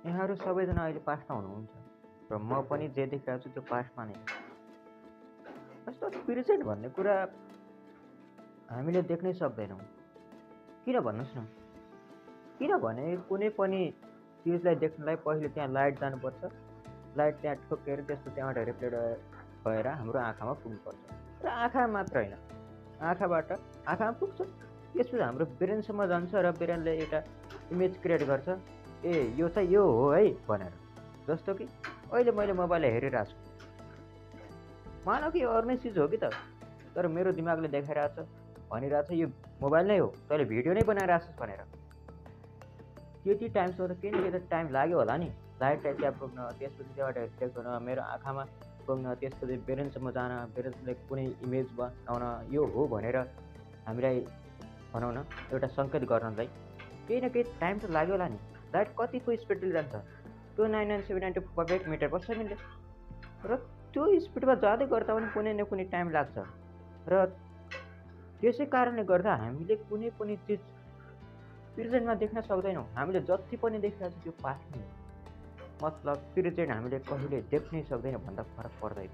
यहाँहरू सबैजना अहिले पास्टमा हुनुहुन्छ र म पनि जे देखिरहेको छु त्यो पास्टमा नै। जस्तो प्रेजेन्ट भन्ने कुरा हामीले देख्नै सक्दैनौँ। किन भन्नुहोस् न? किनभने कुनै पनि चिजलाई देख्नलाई पहिले त्यहाँ लाइट जानुपर्छ, लाइट त्यहाँ ठोकेर त्यसको त्यहाँबाट रिफ्लेक्ट भएर हाम्रो आँखामा पुग्नुपर्छ र आँखा मात्र होइन, आँखामा पुग्छ, त्यसपछि हाम्रो ब्रेनसम्म जान्छ र ब्रेनले एउटा इमेज क्रिएट गर्छ, ए यो चाहिँ यो हो है भनेर। जस्तो कि अहिले मैले मोबाइल हेरिरहेको छु, मानव कि यो अर्नै चिज हो कि त, तर मेरो दिमागले देखाइरहेछ भनिरहेछ यो मोबाइल नै हो, तैँले भिडियो नै बनाइरहेछस् भनेर। त्यति टाइमसम्म त केही न केही त टाइम लाग्यो होला नि, लाइटलाई त्यहाँ पुग्न, त्यसपछि त्यहाँबाट रिफ्लेक्ट हुन, मेरो आँखामा पुग्न, त्यसपछि ब्रेनसम्म जान, ब्रेनले कुनै इमेज बनाउन, यो हो भनेर हामीलाई भनौँ न एउटा सङ्केत गर्नलाई केही न केही टाइम त लाग्यो होला नि। लाइट कतिको स्पिडले जान्छ? 299,792 मिटर पर सेकेन्डले, र त्यो स्पिडमा जाँदै गर्दा पनि कुनै न कुनै टाइम लाग्छ। र त्यसै कारणले गर्दा हामीले कुनै पनि चिज प्रेजेन्टमा देख्न सक्दैनौँ। हामीले जति पनि देखिरहेको छ त्यो पास्ट नै हो, मतलब प्रेजेन्ट हामीले कहिले देख्नै सक्दैन भन्दा फरक पर्दैन।